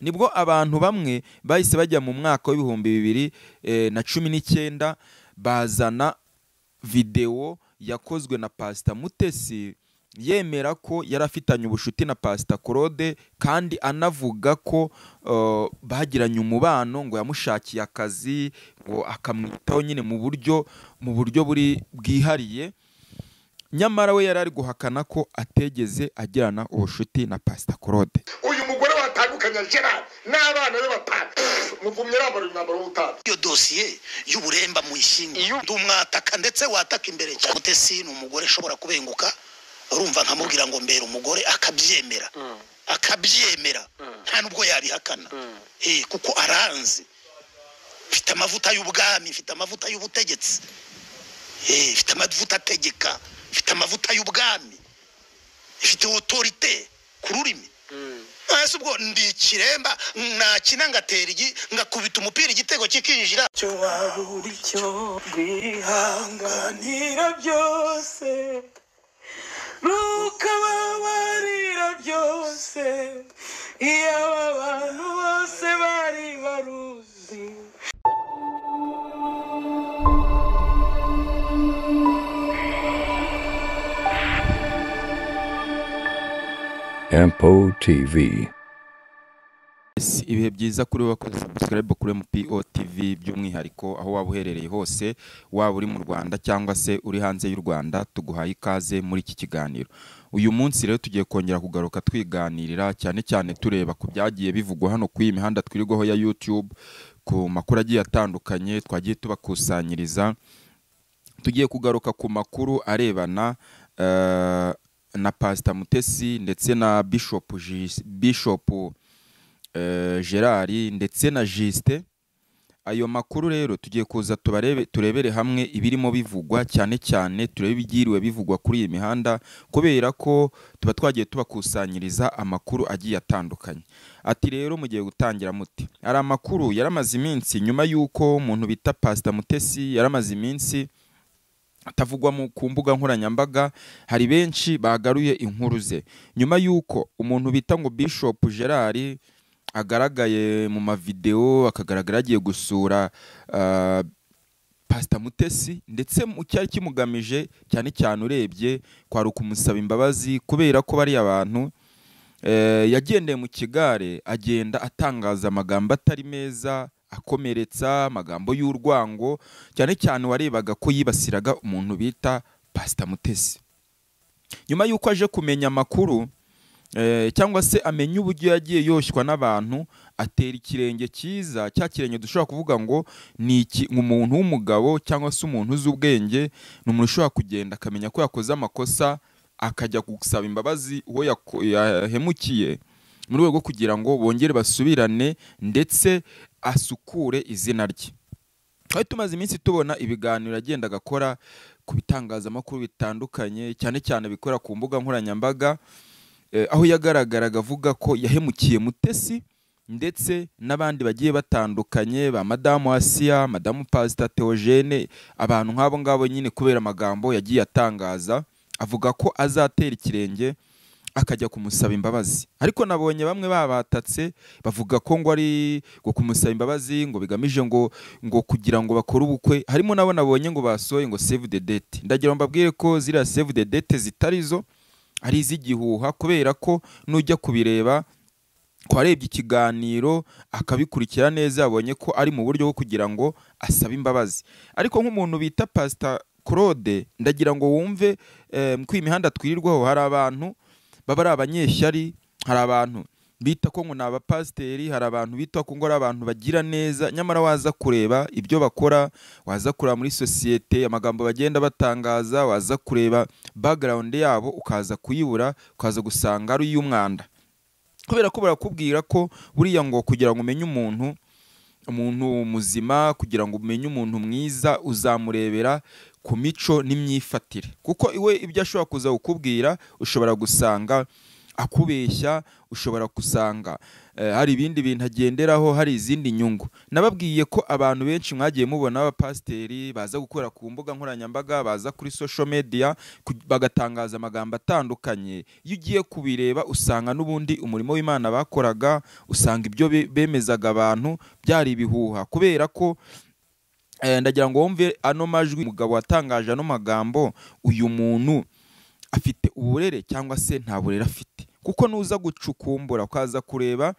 nibwo abantu bamwe bahise bajya mu mwaka w'ibihumbi 2019 bazana video yakozwe na Pastor Mutesi yemera ko yarafitanye ubushuti na Pastor Claude kandi anavuga ko bagiranye umubano ngo yamushakiye akazi ngo akamwitaho nyine mu buryo buri bwihariye, nyamara we yarari guhakana ko ategeze agirana ubushuti na Pastor Claude. Uyu mugore watandukanya Gerard n'abana be batatu muvumye rambara imyambaro w'ubutatu. Iyo dosiye y'uburemba mu ishinga ndumwataka ndetse wataka imbere cyane. Mutesi ni umugore ashobora kubenguka, urumva nkamubwira ngo mbere umugore akabyemera nta nubwo yabihakana kuko aranze, mfite amavuta y'ubwami, mfite amavuta y'ubutegetsi, mfite amavuta ategeka, mfite amavuta y'ubwami, mfite autorité ku rurimi. Ese ubwo ndi kiremba nakina ngatera ngakubita umupira igitego kikinjira cyo waburi cyo bihanganira byose rukababarira byose iyo abantu bose bari baruzi. Empo TV. Ibihe byiza kuri wakoze subscribe kuri MPO TV by'umwihariko aho waba uherereye hose, waba uri mu Rwanda cyangwa se uri hanze y'u Rwanda, tuguhaye ikaze muri iki kiganiro. Uyu munsi rero tugiye kongera kugaruka twiganirira cyane cyane tureba ku byagiye bivugwa hano ku imihanda twirirwaho ya YouTube, ku makuru agiye atandukanye twagiye tubakusanyiriza. Tugiye kugaruka ku makuru arebana na Pastor Mutesi ndetse na Bishop Gerard ndetse na Juste. Ayo makuru rero tugiye kuza turebere hamwe ibirimo bivugwa, cyane cyane turebe ibigiriwe bivugwa kuri iyi mihanda, kubera ko tuba twagiye tubakusanyiriza amakuru agiye atandukanye. Ati rero mugiye gutangira muti, ari amakuru yaramaze iminsi nyuma yuko umuntu bita Pastor Mutesi yaramaze iminsi atavugwa ku mbuga nkoranyambaga. Hari benshi bagaruye inkuru ze nyuma yuko umuntu bita ngo Bishop Gerard agaragaye mu mavideo, akagaragara agiye gusura Pastor Mutesi, ndetse mu cyari kimugamije cyane cyane urebye kwari ukumusaba imbabazi, kubera ko bari abantu yagendeye mu kigare agenda atangaza amagambo atari meza, akomeretsa, amagambo y'urwango, cyane cyane warebaga ko yibasiraga umuntu bita Pastor Mutesi. Nyuma yuko aje kumenya amakuru cyangwa se amenya uburyo yagiye yoshywa n'abantu, atera ikirenge cyiza, cya kirenge dushobora kuvuga ngo ni umuntu w'umugabo cyangwa se umuntu uzi ubwenge, ni umuntu ushobora kugenda akamenya ko yakoze amakosa, akajya gusaba imbabazi uwo yahemukiye mu rwego rwo kugira ngo bongere basubirane ndetse asukure izina rye. Twari tumaze iminsi tubona ibiganiro agenda agakora ku bitangazamakuru bitandukanye, cyane cyane bikora ku mbuga nkoranyambaga, aho yagaragaraga avuga ko yahemukiye Mutesi ndetse n'abandi bagiye batandukanye, ba Madamu Asia, Madamu Pastor Theogene, abantu nk'abo ngabo nyine, kubera amagambo yagiye atangaza, avuga ko azatera ikirenge akajya kumusaba imbabazi. Ariko nabonye bamwe babatatse bavuga ko ngo ari ngo kumusaba imbabazi ngo bigamije ngo kugira ngo bakore ubukwe. Harimo nabo nabonye ngo basoye ngo save the date. Ndagira mbabwire ko zira save the date zitarizo, ari izigihuha, kubera ko nujya kubireba kwarebye ikiganiro akabikurikira neza, yabonye ko ari mu buryo bwo kugira ngo asabe imbabazi. Ariko nk'umuntu bita Pastor Claude, ndagira ngo wumve ku imihanda twirirwaho hari abantu baba ari abanyeshyari, hari abantu bita ko ngo ni abapasiteri, hari abantu bita ko ngo ari abantu bagira neza, nyamara waza kureba ibyo bakora, waza kureba muri sosiyete amagambo bagenda batangaza, waza kureba background yabo ukaza kuyibura, ukaza gusanga ari iy'umwanda. Kubera ko barakubwira ko buriya ngo kugira ngo umenye umuntu muzima, kugira ngo umenye umuntu mwiza, uzamurebera ku mico n'imyifatire, kuko iwe ibyo ashobora kuza kukubwira ushobora gusanga akubeshya, ushobora gusanga hari ibindi bintu agenderaho, hari izindi nyungu. Nababwiye ko abantu benshi mwagiye mubona abapasiteri baza gukora ku mbuga nkoranyambaga, baza kuri social media bagatangaza amagambo atandukanye. Iyo ugiye kubireba usanga n'ubundi umurimo w'Imana bakoraga, usanga ibyo bemezaga abantu byari ibihuha, kubera ko ndagira ngo wumve ano majwi umugabo watangaje ano magambo, uyu muntu afite uburere cyangwa se nta burere afite. Kuko nuza gucukumbura ukaza kureba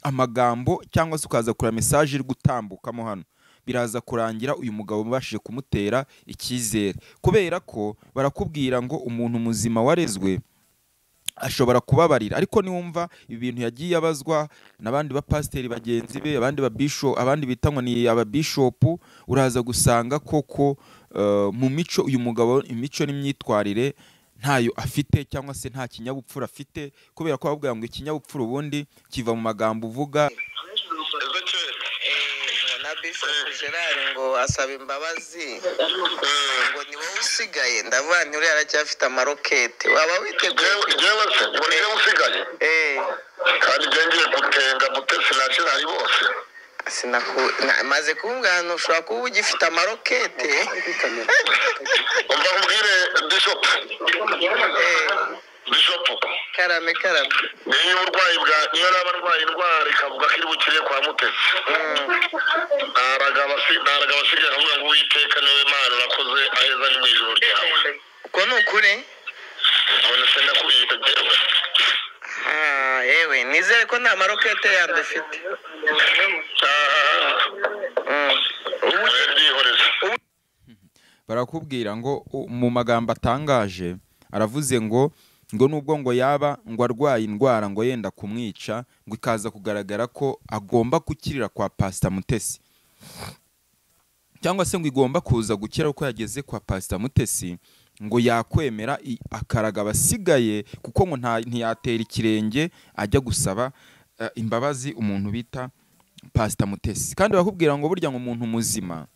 amagambo cyangwa se ukaza kureba message iri gutambukamo hano, biraza kurangira uyu mugabo mubashije kumutera icyizere, kubera ko barakubwira ngo umuntu muzima warezwe ashobora kubabarira. Ariko niwumva ibintu yagiye abazwa n'abandi bapasiteri bagenzi be, abandi babisho, abandi bitangwa ni ababishopu, uraza gusanga koko mu mico uyu mugabo imico n'imyitwarire ntayo afite, cyangwa se nta kinyabupfura afite, kubera ko bavuga ngo ikinyabupfura ubundi kiva mu magambo uvuga. na Bishop Gerard ngo asaba imbabazi ngo ni wowe usigaye, ndavuga nti uriya aracyafite amarokete, waba witeguye? Jewe se ngo niwe usigaye kandi ngiye gutenga Mutesi na Gerard bose maze kumbwira ntushobora kuba ugifite amarokete. umva mbwire Bishop karame niyo urwayi niyo naba arwaye indwara ikavuga ko iri bukire kwa Mutesi, ntaraga abasigaye avuga ngo Uwiteka niwe Mana urakoze aheza ni mu ijoro ryawe. uko ni ukuri? none se ndakubita jewe yewe nizere ko nta marokete yandi afite. Barakubwira ngo mu magambo atangaje aravuze ngo nubwo ngo yaba ngo arwaye indwara ngo yenda kumwica, ngo ikaza kugaragara ko agomba gukirira kwa Pastor Mutesi, cyangwa se ngo igomba kuza gukira uko yageze kwa Pastor Mutesi, ngo yakwemera akaraga abasigaye, kuko ngo ntiyatera ikirenge ajya gusaba imbabazi umuntu bita Pastor Mutesi. Kandi bakubwira ngo burya ngo umuntu muzima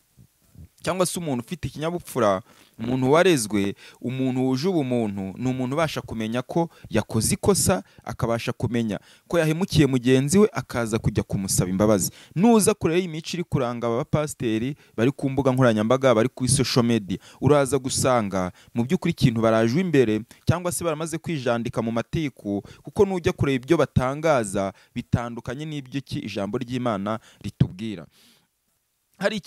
cyangwa se umuntu ufite ikinyabupfura, umuntu warezwe, umuntu wuje ubumuntu, ni umuntu ubasha kumenya ko yakoze ikosa, akabasha kumenya ko yahemukiye mugenzi we, akaza kujya kumusaba imbabazi. Nuza kureba imico iri kuranga abapasiteri bari ku mbuga nkoranyambaga, bari kuri social media, uraza gusanga mu by'ukuri ikintu barajwe imbere, cyangwa se baramaze kwijandika mu matiku, kuko nujya kureba ibyo batangaza bitandukanye n'ibyo ijambo ry'Imana ritubwira. Hari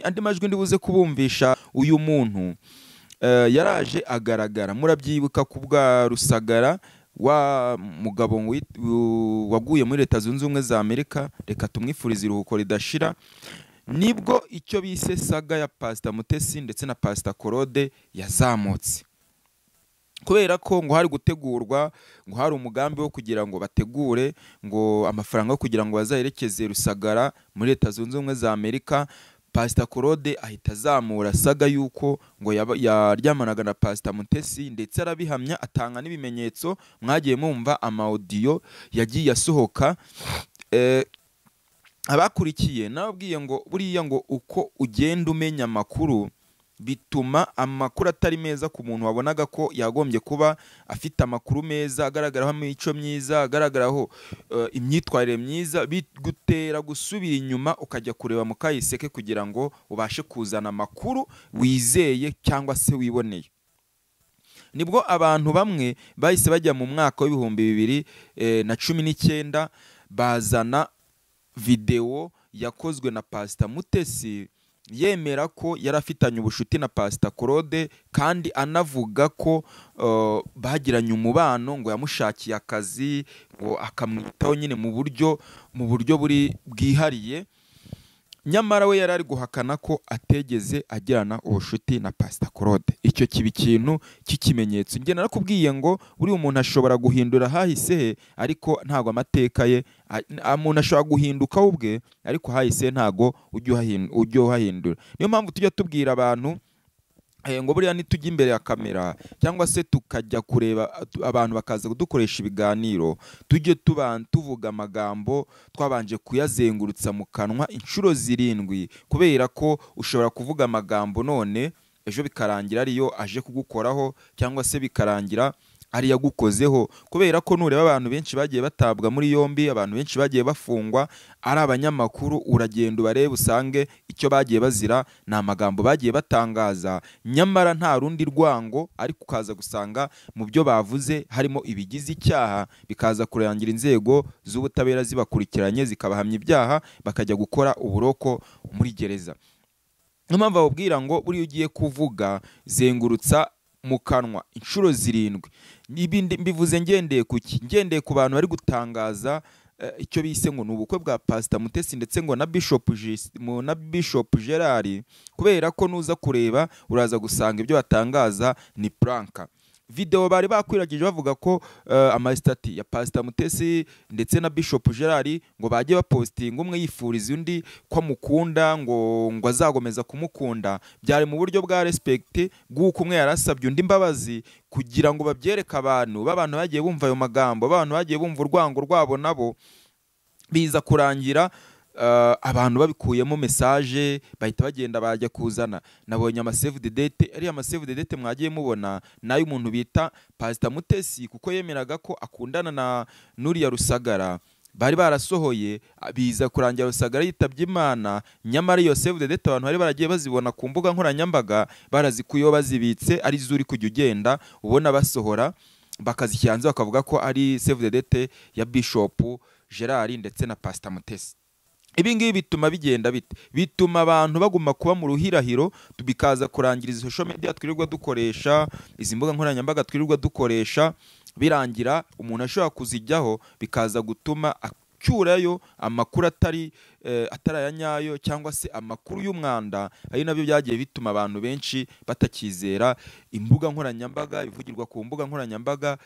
andi majwi ndibuze kubumvisha. Uyu muntu yaraje agaragara, murabyibuka ku bwa Rusagara, wa mugabo waguye muri Leta Zunze Ubumwe za Amerika, reka tumwifurize iruhuko ridashira. Nibwo icyo bise saga ya Pastor Mutesi ndetse na Pastor Claude yazamutse, kubera ko ngo hari gutegurwa, ngo hari umugambi wo kugira ngo bategure ngo amafaranga yo kugira ngo bazayerekeze Rusagara muri Leta Zunze Ubumwe za Amerika. Pastor Claude ahita azamura saga yuko ngo yaryamanaga na Pastor Mutesi, ndetse arabihamya, atanga n'ibimenyetso. Mwagiye mumva amaudio yagiye asohoka. Abakurikiye nababwiye ngo buriya ngo uko ugenda umenya amakuru bituma amakuru atari meza ku muntu wabonaga ko yagombye kuba afite amakuru meza, agaragaraho imico myiza, agaragaraho imyitwarire myiza, bigutera gusubira inyuma ukajya kureba mu kahise kugira ngo ubashe kuzana amakuru wizeye cyangwa se wiboneye. Nibwo abantu bamwe bahise bajya mu mwaka w'2019 bazana video yakozwe na Pastor Mutesi yemera ko yari afitanye ubushuti na Pastor Claude, kandi anavuga ko bagiranye umubano, ngo yamushakiye akazi, ngo akamwitaho nyine mu buryo buri bwihariye. Nyamara we yari ari guhakana ko ategeze agirana ubushuti na Pastor Claude. Icyo kiba ikintu cy'ikimenyetso. Njye narakubwiye ngo buri umuntu ashobora guhindura hahise he, ariko ntago amateka ye. Umuntu ashobora guhinduka ubwe, ariko hahise ntago ujya uhahindura. Niyo mpamvu tujya tubwira abantu ngo buriya nitujya imbere ya kamera cyangwa se tukajya kureba abantu bakaza kudukoresha ibiganiro, tujye tuvuga amagambo twabanje kuyazengurutsa mu kanwa inshuro 7, kubera ko ushobora kuvuga amagambo none ejo bikarangira ariyo aje kugukoraho, cyangwa se bikarangira ari yagukozeho, kubera ko nureba abantu benshi bagiye batabwa muri yombi, abantu benshi bagiye bafungwa ari abanyamakuru, uragenda ubarebe usange icyo bagiye bazira ni amagambo bagiye batangaza, nyamara nta rundi rwango, ariko ukaza gusanga mu byo bavuze harimo ibigize icyaha, bikaza kurangira inzego z'ubutabera zibakurikiranye zikabahamya ibyaha, bakajya gukora uburoko muri gereza. Niyo mpamvu bababwira ngo buriya ugiye kuvuga zengurutsa mu kanwa inshuro 7. Mbivuze ngendeye kuki? Ngendeye ku bantu bari gutangaza icyo bise ngo n'ubukwe bwa Pastor Mutesi ndetse ngo na Bishop Gerard, kubera ko nuza kureba uraza gusanga ibyo batangaza ni prank. Video bari bakwiragije bavuga ko amastati ya Pastor Mutesi ndetse na Bishop Gerard ngo bagiye bapostinga umwe yifuriza undi ko mukunda, ngo azagomeza kumukunda, byari mu buryo bwa respect bw'uko umwe yarasabye undi imbabazi, kugira ngo babyereke abantu bagiye bumva ayo magambo, abantu bagiye bumva urwango rwabo, nabo biza kurangira abantu babikuyemo message bahita bagenda bajya kuzana. Nabonye save the date, ari save the date mwagiye mubona nayo umuntu bita Pastor Mutesi, kuko yemeraga ko akundana na Nuriya Rusagara, bari barasohoye, biza kurangira Rusagara yitabye Imana, nyamara iyo save the date abantu bari baragiye bazibona ku mbuga nkoranyambaga, barazikuyeho bazibitse, ari zuri kujya ugenda ubona basohora, bakazishyanze bakavuga ko ari save the date ya Bishop Gerard ndetse na Pastor Mutesi. Ibi ngibi bituma bigenda bite? Bituma abantu baguma kuba mu ruhirahiro, tubikaza kurangira izi social media twirirwa dukoresha, izi mbuga nkoranyambaga twirirwa dukoresha, birangira umuntu ashobora kuzijyaho, bikaza gutuma acyurayo amakuru atari aya nyayo, cyangwa se amakuru y'umwanda. Ari nabyo byagiye bituma abantu benshi batakizera imbuga nkoranyambaga, bivugirwa ku mbuga nkoranyambaga,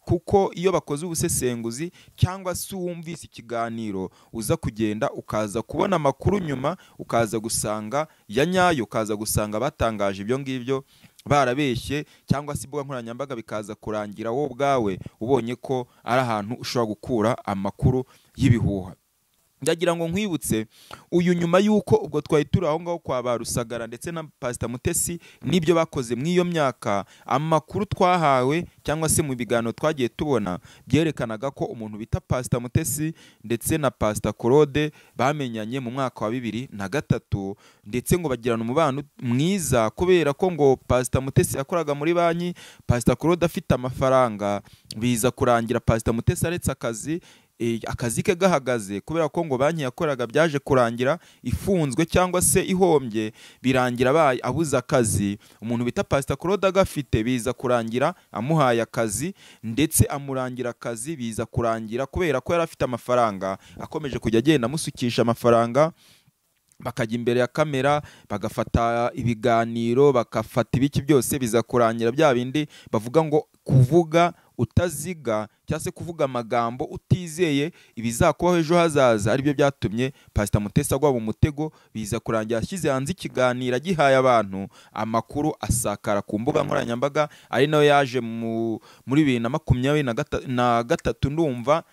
kuko iyo bakoze ubusesenguzi cyangwa se wumvise ikiganiro, uza kugenda ukaza kubona amakuru nyuma, ukaza gusanga ya nyayo, ukaza gusanga batangaje ibyo ngibyo barabeshye, cyangwa se imbuga nkoranyambaga bikaza kurangira wowe ubwawe ubonye ko ari ahantu ushobora gukura amakuru y'ibihuha. Ndagira ngo nkwibutse uyu nyuma yuko ubwo twari turi aho ngaho kwa ba Rusagara ndetse na Pastor Mutesi n'ibyo bakoze muri iyo myaka, amakuru twahawe cyangwa se mu biganiro twagiye tubona byerekanaga ko umuntu bita Pastor Mutesi ndetse na Pastor Claude bamenyanye mu mwaka wa 2003, ndetse ngo bagirana umubano mwiza, kubera ko ngo Pastor Mutesi yakoraga muri banki, Pastor Claude afite amafaranga, biza kurangira Pastor Mutesi aretse akazi ke gahagaze, kubera ko ngo banki yakoraga byaje kurangira ifunzwe cyangwa se ihombye, birangira abuze akazi. Umuntu bita Pastor Claude agafite, biza kurangira amuhaye akazi, ndetse amurangira akazi, biza kurangira kubera ko yari afite amafaranga, akomeje kujya agenda amusukisha amafaranga, bakajya imbere ya kamera bagafata ibiganiro, bakafata ibiki byose, biza kurangira bya bindi bavuga ngo kuvuga utaziga, cyangwa se kuvuga amagambo utizeye ibizakubaho ejo hazaza, aribyo byatumye Pastor Mutesi agwa mu mutego. Biza kurangira ashyize hanze ikiganiro agihaye abantu, amakuru asakara ku mbuga nkoranyambaga, ari nayo yaje muri 2023 ndumva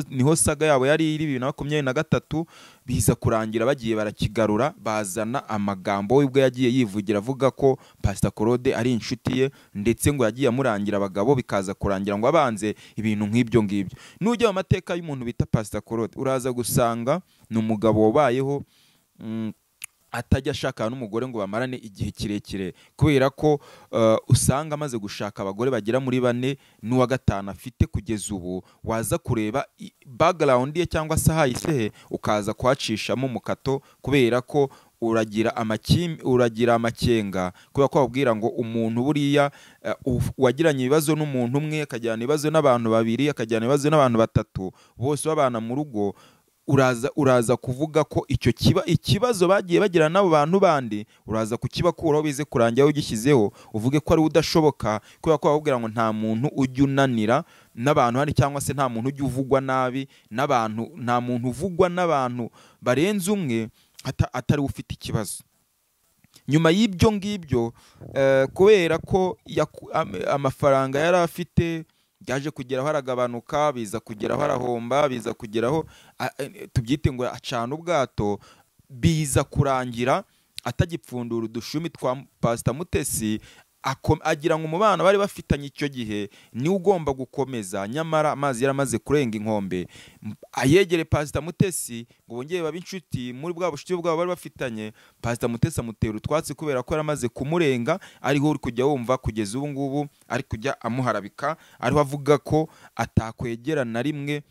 niho saga yabo yari iri 2023. Biza kurangira bagiye barakigarura, bazana amagambo we ubwo yagiye yivugira avuga ko Pastor Claude ari inshuti ye, ndetse ngo yagiye amurangira abagabo, bikaza kurangira ngo abanze ibintu nk'ibyo ngibyo. Nujya mu mateka y'umuntu bita Pastor Claude, uraza gusanga ni umugabo wabayeho atajya ashaka n'umugore ngo bamarane igihe kirekire, kubera ko usanga amaze gushaka abagore bagera muri 4, n'uwa 5 afite kugeza ubu. Waza kureba background ye cyangwa se hahise ukaza kuhacishamo mukato, kubera ko uragira amakenga, kubera ko babwira ngo umuntu buriya wagiranye ibibazo n'umuntu umwe, akajyana ibibazo n'abantu 2, akajyana ibibazo n'abantu 3, bose babana mu rugo, uraza kuvuga ko ikibazo bagiye bagira n'abo bantu bandi, uraza kukibakuraho, bize kurangira ugishyizeho, uvuge ko ari udashoboka, kubera ko babwira ngo nta muntu ujya unanira n'abantu hari, cyangwa se nta muntu ujya uvugwa nabi n'abantu, nta muntu uvugwa n'abantu barenze umwe atari ufite ikibazo. Nyuma y'ibyo ngibyo, kubera ko amafaranga yari afite yaje kugeraho aragabanuka, biza kugeraho arahomba, biza kugeraho tubyite ngo acana ubwato, biza kurangira atagipfundura udushumi twa Pastor Mutesi, agira ngo umubano bari bafitanye icyo gihe niwe ugomba gukomeza, nyamara amazi yaramaze kurenga inkombe. Ayegere Pastor Mutesi ngo bongeye babe inshuti muri bwa bucuti bwabo bari bafitanye. Pastor Mutesi amutera utwatsi kubera ko yaramaze kumurenga, ariho uri kujya wumva kugeza ubu ngubu ari kujya amuharabika, ariho avuga ko atakwegera na rimwe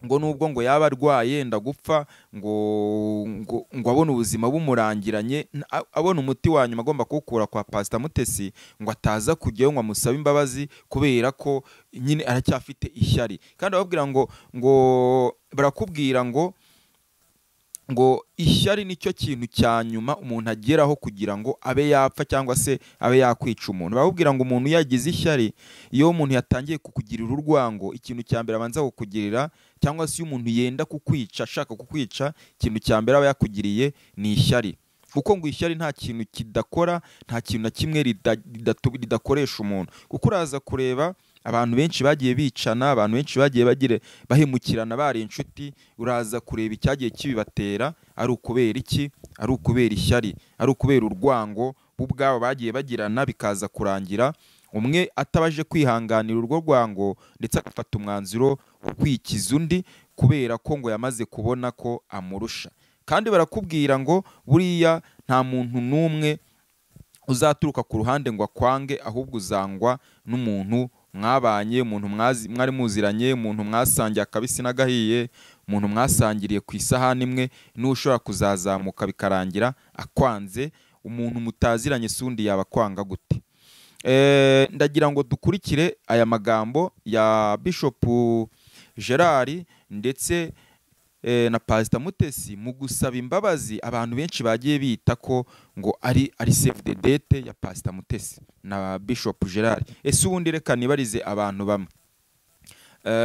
ngo nubwo ngo yaba arwaye ndagupfa ngo abone ubuzima bumurangiranye, abone umuti wa nyuma agomba kuwukura kwa Pastor Mutesi, ngo ataza kujyayo ngo amusabe imbabazi kubera ko nyine aracyafite ishyari. Kandi ababwira ngo barakubwira ngo ishyari nicyo kintu cya nyuma umuntu ageraho kugira ngo abe yapfa cyangwa se abe yakwica umuntu. Barakubwira ngo umuntu yagize ishyari, iyo umuntu yatangiye kukugirira urwango, ikintu cya mbere abanza kukugirira, cyangwa se iyo umuntu yenda kukwica, ashaka kukwica, ikintu cya mbere aba yakugiriye ni ishyari. Kuko ngo ishyari nta kintu kidakora, nta kintu na kimwe ridakoresha umuntu. Kuko uraza kureba abantu benshi bagiye bicana, abantu benshi bagiye bahemukirana bari inshuti, uraza kureba icyagiye kibibatera ari ukubera iki? Ari ukubera ishyari, ari ukubera urwango bo ubwabo bagiye bagirana, bikaza kurangira umwe atabaje kwihanganira urwo rwango ndetse agafata umwanzuro wo kwikiza undi kubera ko ngo yamaze kubona ko amurusha. Kandi barakubwira ngo buriya nta muntu n'umwe uzaturuka ku ruhande ngo akwange, ahubwo uzangwa n'umuntu mwabanye, umuntu mwari muziranye, umuntu mwasangiye akabisi n'agahiye, umuntu mwasangiriye ku isahani imwe, n'ushobora kuzazamuka bikarangira akwanze. Umuntu mutaziranye sundi yaba kwanga gute? Ndagira ngo dukurikire aya magambo ya Bishop Gerard ndetse na Pastor Mutesi mu gusaba imbabazi abantu benshi bagiye bita ko ngo ari save the date ya Pastor Mutesi na Bishop Gerard. Ese ubundi reka nibarize abantu bamwe,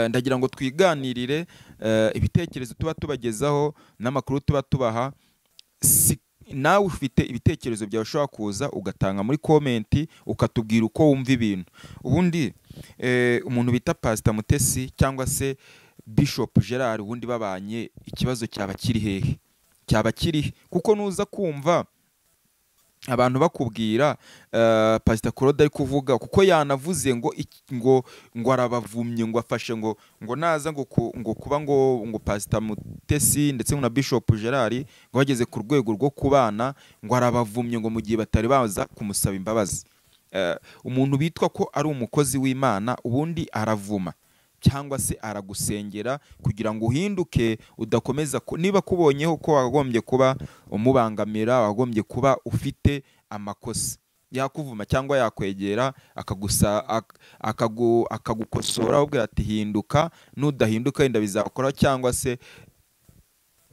ndagira ngo twiganirire ibitekerezo tuba tubagezaho n'amakuru tuba tubaha. Nawe ufite ibitekerezo byawe ushobora kuza ugatanga muri komenti ukatubwira uko wumva ibintu. Ubundi umuntu bita Pastor Mutesi cyangwa se Bishop Gerard ubundi babanye, ikibazo cyaba kiri hehe? Cyaba kiri kuko nuza kumva abantu bakubwira Pastor Claude ari kuvuga, kuko yanavuze ngo arabavumye, ngo afashe ngo naza ngo kuba ngo Pastor Mutesi ndetse na Bishop Gerard ngo bageze ku rwego rwo kubana, ngo arabavumye ngo mu gihe batari baza kumusaba imbabazi. Umuntu bitwa ko ari umukozi w'Imana ubundi aravuma cyangwa se aragusengera kugira ngo uhinduke, udakomeza niba kubonyeho ko wagombye kuba umubangamira, wagombye kuba ufite amakosa, yakuvuma cyangwa yakwegera akagukosora ubwo ati hinduka, nudahinduka wenda bizakora, cyangwa se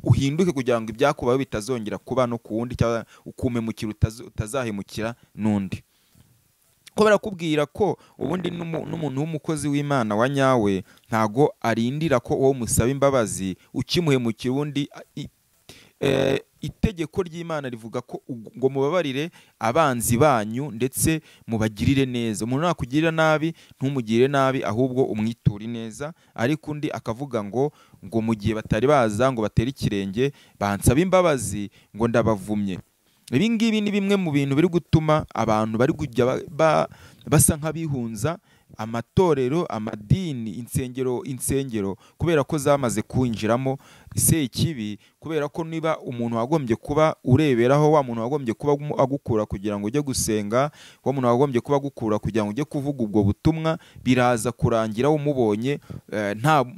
uhinduke kugira ngo ibyakubaho bitazongera kuba no ku wundi, cyangwa ukumemukira utazahemukira n'undi. Ko barakubwira ko ubundi n'umuntu w'umukozi w'Imana wa nyawe ntago arindira ko uwo musaba imbabazi ukimuhemukira undi. Itegeko ry'Imana rivuga ko ngo mubabarire abanzi banyu ndetse mubagirire neza. Umuntu nakugirira nabi ntumugirire nabi, ahubwo umwiture neza. Ariko undi akavuga ngo mu gihe batari baza ngo batere ikirenge bansaba imbabazi ngo ndabavumye. Ibi ngibi ni bimwe mu bintu biri gutuma abantu bari kujya basa nk'abihunza amatorero, amadini, insengero kubera ko zamaze kwinjiramo ikibi, kubera ko niba umuntu wagombye kuba ureberaho, wa muntu wagombye kuba agukura kugira ngo ujye gusenga, wa muntu wagombye kuba agukura kugira ngo ujye kuvuga ubwo butumwa, biraza kurangira umubonye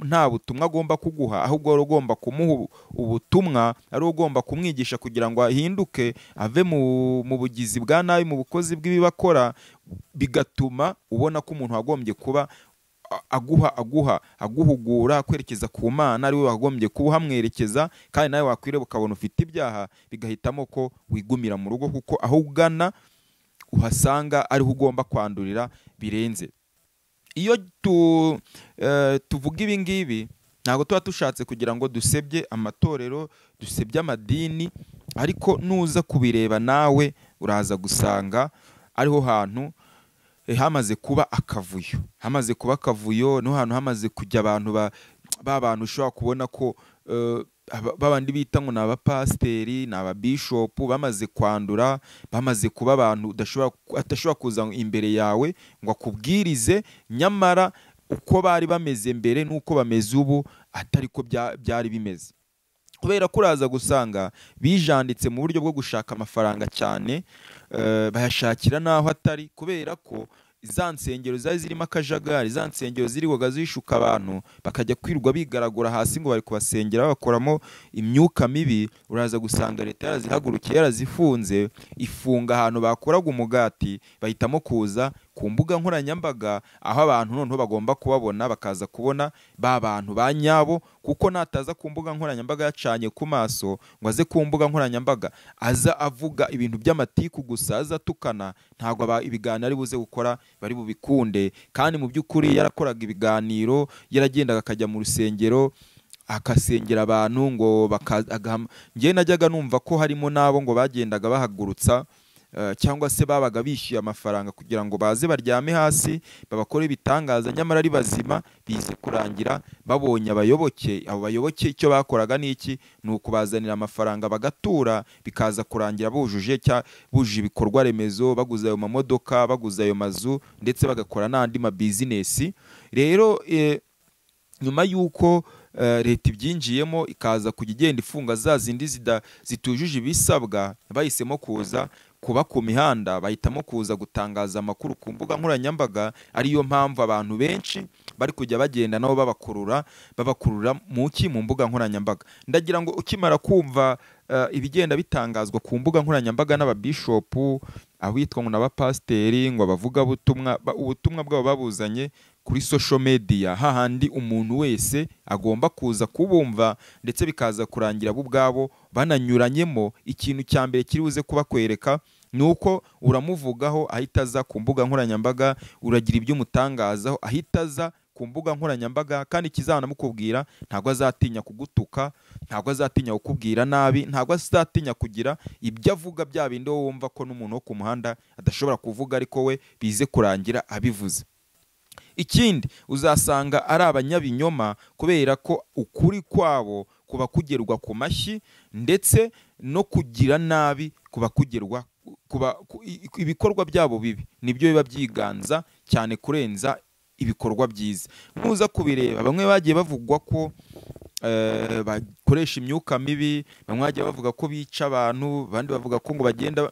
nta butumwa agomba kuguha, ahubwo ari ugomba kumuha ubutumwa, ari ugomba kumwigisha kugira ngo ahinduke ave mu bugizi bwa nabi, mu bukozi bw'ibibakora, bigatuma ubona ko umuntu wagombye kuba aguhugura kwerekeza ku Mana ari we wagombye kuba uhamwerekeza, kandi nawe wakwireba ukabona ufite ibyaha, bigahitamo ko wigumira mu rugo, kuko aho ugana uhasanga ariho ugomba kwandurira birenze. Iyo tuvuga ibi ngibi ntabwo tuba dushatse kugira ngo dusebye amatorero, dusebye amadini, ariko nuza kubireba nawe uraza gusanga ariho hantu hamaze kuba akavuyo, niho hantu hamaze kujya abantu ba bantu ushobora kubona ko babandi bita ngo ni abapasiteri ni ababishopu bamaze kwandura, bamaze kuba abantu adashobora kuza imbere yawe ngo akubwirize, nyamara uko bari bameze mbere n'uko bameze ubu atari ko byari bimeze. Kubera ko uraza gusanga bijanditse mu buryo bwo gushaka amafaranga cyane, bayashakira n'aho atari, kubera ko za nsengero zari zirimo akajagari, za nsengero ziriwaga zishuka abantu bakajya kwirwa bigaragura hasi ngo bari kubasengera bakoramo imyuka mibi. Uraza gusanga leta yarazihagurukiye, yarazifunze, ifunga ahantu bakoraga umugati, bahitamo kuza ku mbuga nkoranyambaga, aho abantu noneho bagomba kubabona, bakaza kubona ba bantu ba nyabo. Kuko nataza ku mbuga nkoranyambaga yacanye ku maso ngo aze ku mbuga nkoranyambaga aza avuga ibintu by'amatiku gusa, aza atukana, ntabwo ibiganiro ari buze gukora bari bubikunde. Kandi mu by'ukuri yarakoraga ibiganiro, yaragendaga akajya mu rusengero akasengera abantu ngo njye najyaga numva ko harimo n'abo ngo bagendaga bahagurutsa cyangwa se babaga bishyuye amafaranga kugira ngo baze baryame hasi babakore ibitangaza, nyamara ari bazima, bize kurangira babonye abayoboke. Abo bayoboke icyo bakoraga n'iki, ni ukubazanira amafaranga bagatura, bikaza kurangira bujuje ibikorwa remezo, baguze ayo mamodoka, baguze ayo mazu, ndetse bagakora n'andi mabizinesi. Rero nyuma y'uko leta ibyinjiyemo ikaza kujya igenda ifunga za zindi zitujuje ibisabwa, bahisemo kuza kuba ku mihanda, bahitamo kuza gutangaza amakuru ku mbuga nkoranyambaga. Ariyo mpamvu abantu benshi bari kujya bagenda nabo babakurura mu mbuga nkoranyambaga. Ndagira ngo ukimara kumva ibigenda bitangazwa ku mbuga nkoranyambaga n'ababishopu, abitwa ngo n'abapasiteri, ngo abavuga ubutumwa bwabo babuzanye kuri social media, hahandi umuntu wese agomba kuza kubumva, ndetse bikaza kurangira bo ubwabo bananyuranyemo. Ikintu cya mbere kiri buze kubakwereka nuko uramuvugaho ahita aza ku mbuga nkoranyambaga, uragira ibyo umutangazaho ahita aza ku mbuga nkoranyambaga, kandi kizanamukubwira ntabwo azatinya kugutuka, ntabwo azatinya kukubwira nabi, ntabwo azatinya kugira ibyo avuga bya bindi wowe wumva ko n'umuntu wo ku muhanda adashobora kuvuga, ariko we bize kurangira abivuze. Ikindi uzasanga ari abanyabinyoma, kubera ko ukuri kwabo kuba kugerwa ku mashyi, ndetse no kugira nabi kuba kugerwa ibikorwa byabo bibi nibyo biba byiganza cyane kurenza ibikorwa byiza. Nuza kubireba, bamwe bagiye bavugwa ko bakoresha imyuka mibi, bamwe bagiye bavuga ko bica abantu, abandi bavuga ko ngo bagenda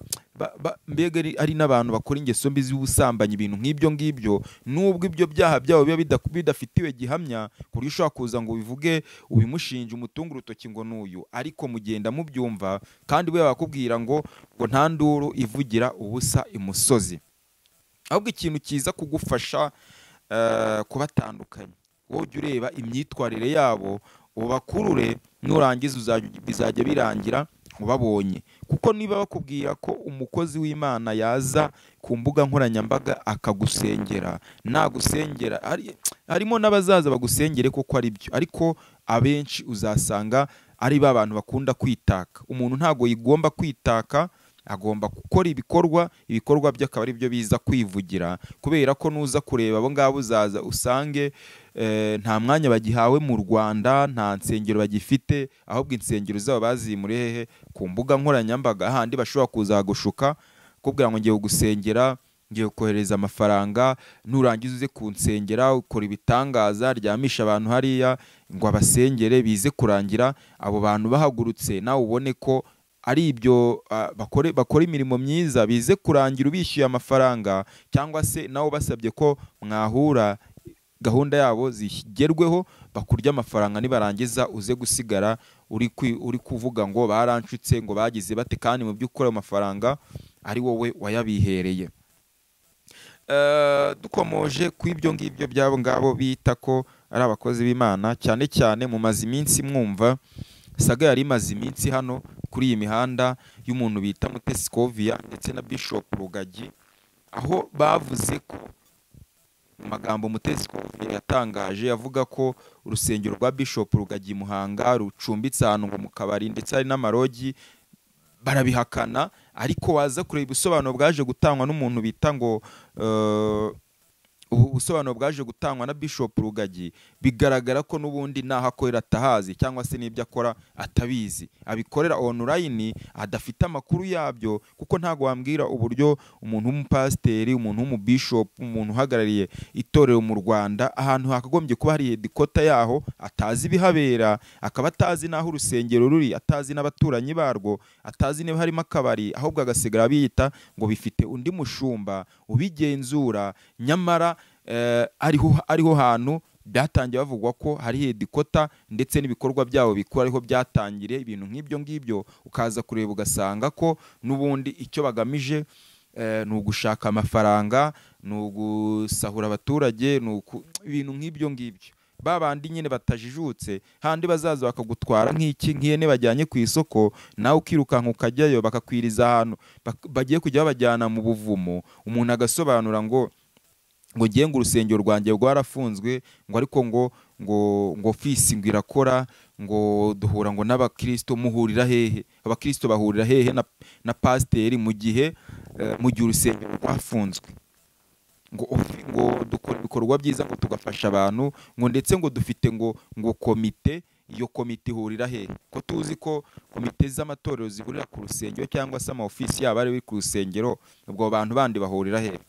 mbega ari n'abantu bakora ingeso mbi z'ubusambanyi, ibintu nk'ibyo ngibyo. Nubwo ibyo byaha byabo biba bidafitiwe gihamya ku buryo ushobora kuza ngo ubivuge ubimushinje umutunga urutoki ngo n'uyu, ariko mugenda mubyumva, kandi we bakubwira ngo nta nduru ivugira ubusa imusozi. Ahubwo ikintu kiza kugufasha kubatandukanya, wowe ujya ureba imyitwarire yabo, ubakurure, nurangiza bizajya birangira ubabonye. Kuko niba bakubwira ko umukozi w'Imana yaza ku mbuga nkoranyambaga akagusengera, nagusengera, harimo n'abazaza bagusengere kuko ari byo, ariko abenshi uzasanga ari ba bantu bakunda kwitaka. Umuntu ntago yigomba kwitaka, agomba gukora ibikorwa bye akaba ari byo biza kwivugira. Kubera ko nuza kureba abo ngabo uzaza usange nta mwanya bagihawe mu Rwanda, nta nsengero bagifite, ahubwo insengero zabo bazimuriye hehe? Ku mbuga nkoranyambaga, handi bashobora kuza gushuka kubwira ngo ngiye gusengera, ngiye kohereza amafaranga, nurangiza uze kunsengera, ukora ibitangaza, ryamisha abantu hariya ngo abasengere, bize kurangira abo bantu bahagurutse nawe ubone ko ari ibyo bakora imirimo myiza, bize kurangira ubishyuye amafaranga, cyangwa se nawe basabye ko mwahura gahunda yabo zigerweho, bakurya amafaranga, nibarangiza uze gusigara uri kuvuga ngo baranshutse, ngo bagize bate, kandi mu by'ukuri amafaranga ari wowe wayabihereye. Dukomoje ku ibyo ngibyo byabo ngabo bita ko ari abakozi b'Imana, cyane cyane mu mazi iminsi mwumva Saga yari imaze iminsi hano kuri iyi mihanda y'umuntu bita Mutesi Scovia ndetse na Bishop Rugagi, aho bavuze ko mu magambo Mutesi Scovia yatangaje avuga ko urusengero rwa Bishop Rugagi Muhanga rucumbitse ahantu ngo mu kabari ndetse hari n'amarogi, barabihakana. Ariko waza kureba ibisobanuro bwaje gutangwa n'umuntu bita ngo ubu busobanuro bwaje gutangwa na Bishop Rugagi bigaragara ko n'ubundi naho akorera atahazi cyangwa se n'ibyo akora atabizi, abikorera online adafite amakuru yabyo, kuko ntago wambwira uburyo umuntu w'umupasiteri, umuntu w'umubishop, umuntu uhagarariye itorero mu Rwanda ahantu hakagombye kuba hari headquarter yaho atazi bihabera, akaba atazi naho urusengero ruri, atazi n'abaturanyi barwo, atazi niba harimo akabari, ahubwo agasigara biyita ngo bifite undi mushumba ubigenzura, nyamara ariho hantu byatangiye bavugwa ko hari headquarter ndetse n'ibikorwa byabo bikora ariho byatangire. Ibintu nk'ibyo ngibyo ukaza kureba ugasanga ko n'ubundi icyo bagamije ni ugushaka amafaranga, ni ugusahura abaturage, ibintu nk'ibyo ngibyo. Babandi nyine batajijutse handi bazaza bakagutwara nk'ihene bajyanye ku isoko, nawe ukirukanka ukajyayo bakakwiriza ahantu bagiye kujya babajyana mu buvumo, umuntu agasobanura ngo ngiye ngo urusengero rwanjye rwarafunzwe, ngo ariko ngo fisi ngo irakora, ngo duhura ngo n'abakristo, muhurira hehe? Abakristo bahurira hehe na pasiteri mu gihe urusengero rwafunzwe? ngo dukora ibikorwa byiza, ngo tugafasha abantu, ngo ndetse ngo dufite ngo komite. Iyo komite ihurira hehe? Ko tuzi ko komite z'amatorero zihurira ku rusengero cyangwa se amaofisi yabo ari ku rusengero, ubwo abantu bandi bahurira hehe?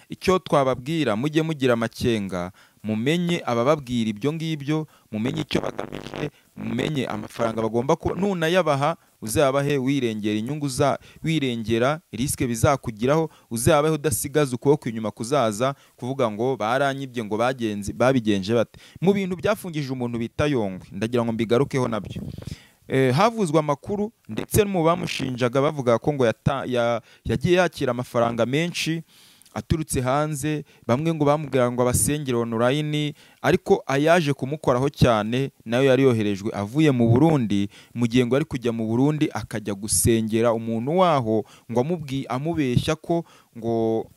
Icyo twababwira, mujye mugira amakenga, mumenye abababwira ibyo ngibyo, mumenye icyo bagamije, mumenye amafaranga bagomba ko nunayabaha uzabahe wirengera inyungu wirengera risike bizakugiraho, uzabahe udasigaza ukuboko inyuma kuzaza kuvuga ngo baranyibye, ngo babigenje bate. Mu bintu byafungije umuntu bita Yongwe, ndagira ngo mbigarukeho nabyo. Havuzwe amakuru ndetse mu bamushinjaga bavuga ko ngo yagiye yakira amafaranga menshi aturutse hanze, bamwe ngo bamubwira ngo abasengere online, ariko ayaje kumukoraho cyane nayo yari yoherejwe avuye mu Burundi, mu gihe ngo ari kujya mu Burundi akajya gusengera umuntu waho, ngo amubeshya ko ngo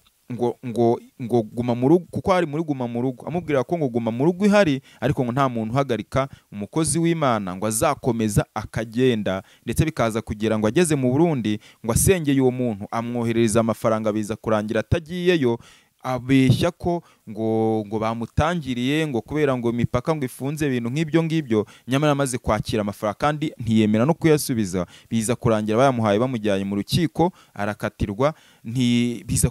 guma mu rugo, kuko hari muri guma mu rugo, amubwira ko ngo guma mu rugo ihari, ariko ngo nta muntu uhagarika umukozi w'Imana ngo azakomeza akagenda, ndetse bikaza kugira ngo ageze mu Burundi ngo asengeye uwo muntu amwoherereza amafaranga, biza kurangira atagiyeyo, abeshya ko ngo bamutangiriye, ngo kubera ngo imipaka ngo ifunze, ibintu nk'ibyo ngibyo, nyamara amaze kwakira amafaranga kandi ntiyemera no kuyasubiza. Biza kurangira bayamuhaye bamujyanye mu rukiko arakatirwa, biza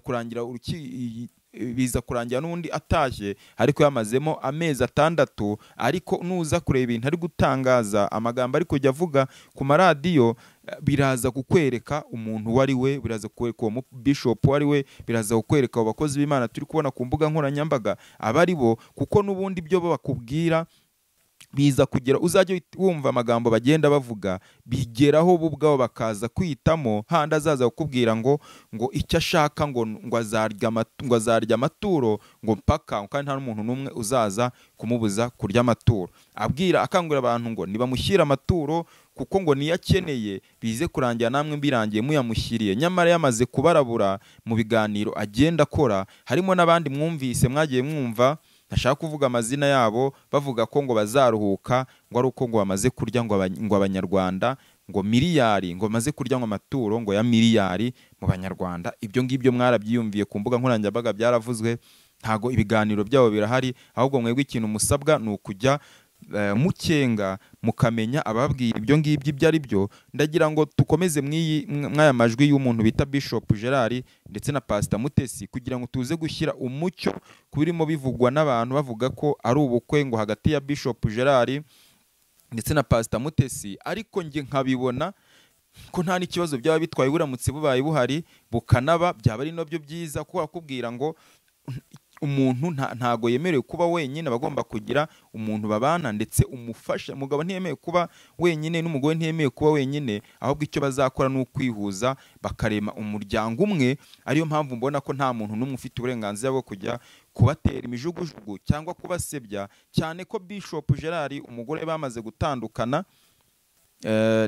kurangira n'undi atashye, ariko yamazemo amezi 6. Ariko nuza kureba ibintu ari gutangaza, amagambo ari kujya avuga ku maradiyo, biraza kukwereka umuntu wari we, biraza kukwereka uwo bishop wari we, biraza kukwereka abo bakozi b'Imana turi kubona ku mbuga nkoranyambaga abari bo, kuko n'ubundi byo bakubwira biza kugera, uzajya wumva amagambo bagenda bavuga, bigeraho bo ubwabo bakaza kwitamo, handi azaza kukubwira ngo icyo ashaka ngo azarya amaturo, ngo mpaka, kandi nta n'umuntu n'umwe uzaza kumubuza kurya amaturo. Akangurira abantu ngo nibamushyira amaturo, kuko ngo niyo akeneye, bize kurangira namwe mbirangiye muyamushyiriye. Nyamara yamaze kubarabura mu biganiro agenda akora, harimo n'abandi mwumvise, mwagiye mwumva, ntashaka kuvuga amazina yabo, bavuga ko ngo bazaruhuka, ngo ari uko ngo bamaze kurya ngo abanyarwanda ngo miliyari, ngo bamaze kurya ngo amaturo ngo ya miliyari mu banyarwanda. Ibyo ngibyo mwarabyiyumviye ku mbuga nkoranyambaga, byaravuzwe, ntago ibiganiro byabo birahari, ahubwo mwebwe ikintu musabwa ni ukujya mukenga mukamenya ababwira ibyo ngibyo ibyo ari byo. Ndagira ngo tukomeze mwaya majwi y'umuntu bita Bishop Gerard ndetse na Pastor Mutesi, kugira ngo tuze gushyira umucyo kubirimo bivugwa n'abantu bavuga ko ari ubukwe ngo hagati ya Bishop Gerard ndetse na Pastor Mutesi, ariko nge nkabibona ko nta n'ikibazo byaba bitwaye buramutse bubaye buhari bukanaba, byaba ari nabyo byiza, kuko akubwira ngo umuntu ntago yemerewe kuba wenyine, bagomba kugira umuntu babana ndetse umufasha. Umugabo ntiyemewe kuba wenyine n'umugore ntiyemewe kuba wenyine, ahubwo icyo bazakora ni ukwihuza bakarema umuryango umwe. Ariyo mpamvu mbona ko nta muntu n'umwe ufite uburenganzira bwo kujya kubatera imijugujugu cyangwa kubasebya, cyane ko Bishop Gerard umugore bamaze gutandukana.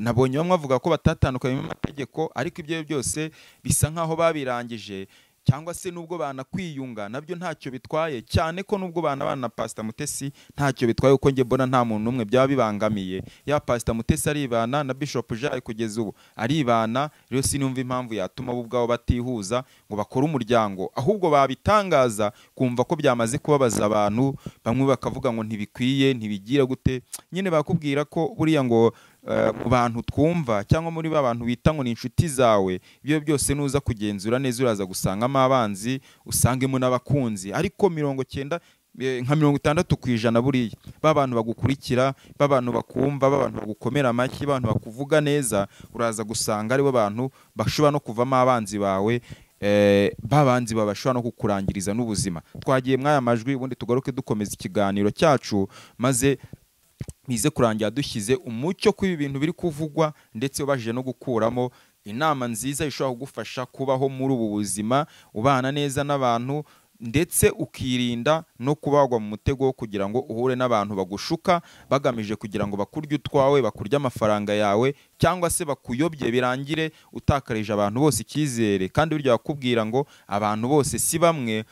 Nabonye bamwe bavuga ko batatandukanye mu mategeko, ariko ibyo byose bisa nkaho babirangije, cyangwa se nubwo banakwiyunga nabyo ntacyo bitwaye, cyane ko nubwo bana na Pastor Mutesi ntacyo bitwaye, uko nge mbona nta muntu umwe byaba bibangamiye. Ya Pastor Mutesi aribana na Bishop Jean kugeza ubu aribana, rero sinumva impamvu yatuma bo ubwabo batihuza ngo bakore umuryango, ahubwo babitangaza kumva ko byamaze kubabaza abantu, bamwe bakavuga ngo ntibikwiye ntibigira gute. Nyine bakubwira ko buriya ngo mu bantu twumva cyangwa muri ba bantu bita ngo ni inshuti zawe, ibyo byose nuza kugenzura neza uraza gusangamo abanzi, usangemo n'abakunzi, ariko 90 nka 60% buriya babantu bagukurikira, babantu bakumva, babantu bagukomera amashyi, babantu bakuvuga neza, uraza gusanga aribo bantu bashobora no kuvamo abanzi bawe, babanzi babashobora no kukurangiriza n'ubuzima. Twagiye mwaya majwi ubundi tugaruke dukomeza ikiganiro cyacu, maze bize kurangira dushyize umucyo ku ibintu biri kuvugwa, ndetse ubajije no gukuramo inama nziza ishobora kugufasha kubaho muri ubu buzima, ubana neza n'abantu, ndetse ukirinda no kubagwa mu mutego wo kugira ngo uhure n'abantu bagushuka bagamije kugira ngo bakurye utwawe, bakurye amafaranga yawe, cyangwa se bakuyobye birangire utakarije abantu bose icyizere. Kandi burya bakubwira ngo abantu bose si bamwe,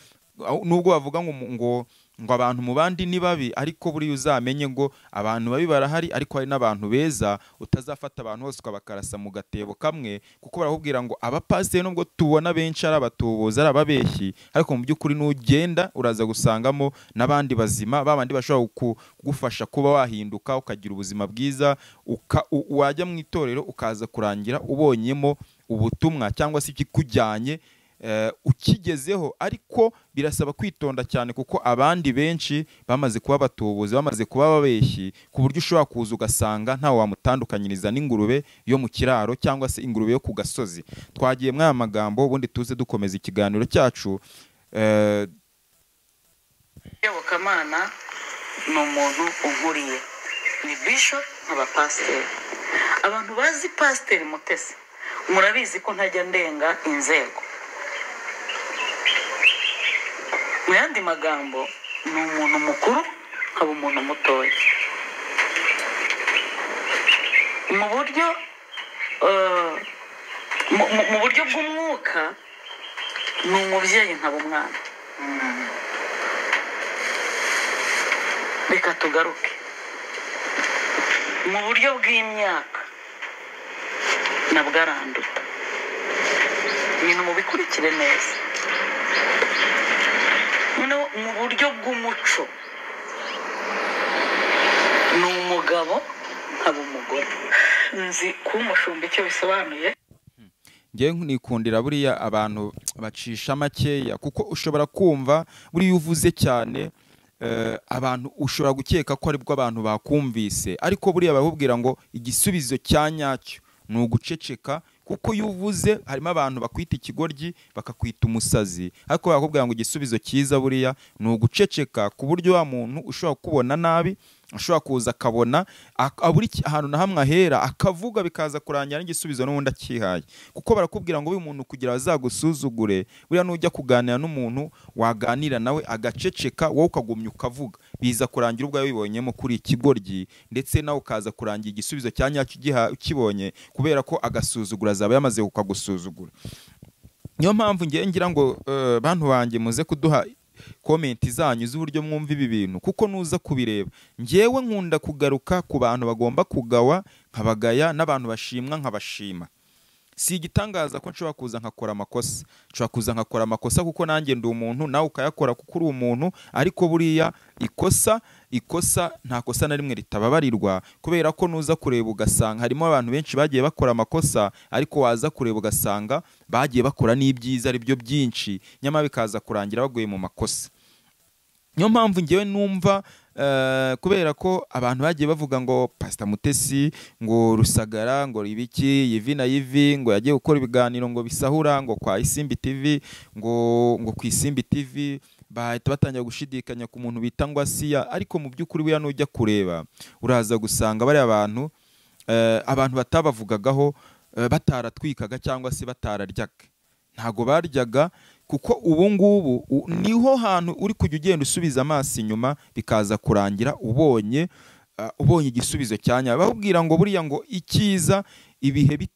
nubwo bavuga ngo abantu mu bandi ni babi, ariko buri uzamenye ngo abantu babi barahari, ariko hari n'abantu beza. Utazafata abantu bose ukabakarasa mu gatebo kamwe, kuko barakubwira ngo abapasiteri nubwo tubona benshi ari abatubuzi, ari ababeshyi, ariko mu by'ukuri n'ugenda uraza gusangamo n'abandi bazima, babandi bashobora kugufasha kuba wahinduka ukagira ubuzima bwiza. Wajya mu itorero ukaza kurangira ubonyemo ubutumwa cyangwa se ikikujyanye ukigezeho, ariko birasaba kwitonda cyane, kuko abandi benshi bamaze kuba batubuzi, bamaze kuba babeshyi, ku buryo ushobora kuza ugasanga ntawe wamutandukanyiriza n'ingurube yo mu kiraro cyangwa se ingurube yo ku gasozi. Twagiye mwaya magambo ubundi tuze dukomeza ikiganiro cyacu. Yobokamana ni umuntu unkuriye, ni Bishop nk'abapasiteri. Abantu bazi Pasiteri Mutesi murabizi ko ntajya ndenga inzego. Mu yandi magambo ni umuntu mukuru nkaba umuntu mutoya. Mu buryo bw'umwuka ni umubyeyi nkaba umwana. Reka tugaruke mu buryo bw'imyaka nabwo aranduta. Ibintu mubikurikire neza. Mu buryo bw'umuco ni umugabo nkaba umugore. Nzi ko umushumba icyo bisobanuye. Ngiye nikundira buriya abantu bacisha makeya, kuko ushobora kumva buriya uvuze cyane abantu ushobora gukeka ko aribwo abantu bakumvise, ariko buriya bakubwira ngo igisubizo cya nyacyo ni uguceceka, kuko iyo uvuze harimo abantu bakwita ikigoryi bakakwita umusazi, ariko bakubwira ngo igisubizo cyiza buriya ni uguceceka, ku buryo wa muntu ushobora kubona nabi ashobora kuza akabona aburi ahantu na hamwe ahera akavuga, bikaza kurangira n'igisubizo n'ubundi akihaye. Kuko barakubwira ngo uyu muntu kugira bazagusuzugure, buriya nujya kuganira n'umuntu waganira nawe agaceceka, wowe ukagumya ukavuga, biza kurangira ubwo wibonyemo kuri ikigoryi, ndetse nawe ukaza kurangira igisubizo cya nyacyo ukibonye, kubera ko agasuzugura azaba yamaze kukagusuzugura. Niyo mpamvu ngira ngo bantu banjye muze kuduha komenti zanyu z'uburyo mwumva ibi bintu, kuko nuza kubireba ngewe nkunda kugaruka ku bantu bagomba kugawa nkabagaya, n'abantu bashimwa nkabashima. Si igitangaza ko nshobora kuza nkakora amakosa, nshobora kuza nkakora amakosa kuko nanjye ndi umuntu, nawe ukayakora kuko uri umuntu, ariko buriya ikosa nta kosa na rimwe ritababarirwa, kubera ko nuza kureba ugasanga harimo abantu benshi bagiye bakora amakosa, ariko waza kureba ugasanga bagiye bakora n'ibyiza ari byo byinshi, nyamara bikaza kurangira baguye mu makosa. Niyo mpamvu ngewe numva kubera ko abantu bagiye bavuga ngo Pastor Mutesi ngo Rusagara ngo ibiki Yivi na Yivi ngo yagiye gukora ibiganiro ngo bisahura ngo kwa Isimbi TV ngo ku Isimbi TV, bahita batangira gushidikanya ku muntu bita ngo Asiya, ariko mu by'ukuri buya nujya kureba uraza gusanga bari abantu batabavugagaho bataratwikaga cyangwa se batararyaga, ntago baryaga, kuko ubu ngubu niho hantu uri kujya ugenda usubiza amaso inyuma, bikaza kurangira ubonye igisubizo cyanya. Bakubwira ngo buriya ngo ikiza ibihe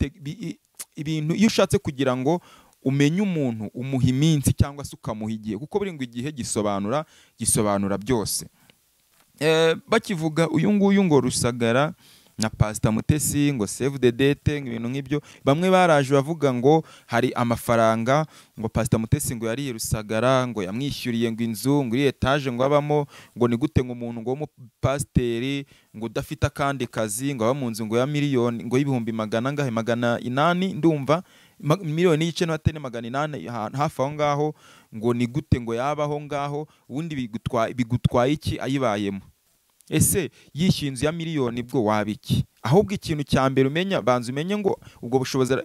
ibintu iyo ushatse kugira ngo umenya umuntu umuha iminsi cyangwa se ukamuha igihe, kuko buri ngo igihe gisobanura byose. Bakivuga uyu nguyu ngo Rusagara na Pastor Mutesi ngo save the date ibintu nk'ibyo, bamwe baraje bavuga ngo hari amafaranga ngo Pastor Mutesi ngo yariye Rusagara ngo yamwishyuriye ngo inzu ngo iri etage ngo abamo, ngo ni gute ngo umuntu ngo w'umupasiteri ngo udafite akandi kazi ngo aba mu nzu ngo ya miliyoni ngo y'ibihumbi magana inani ndumva miliyoni y'ice n'atene 800 hafi aho ngaho, ngo ni gute ngo yabaho ngaho, ubundi bigutwaye iki ayibayemo? Ese yishyuye inzu ya miliyoni bwo wabiki? Ahubwo ikintu cya mbere umenya, banza umenye ngo ubwo bushobozi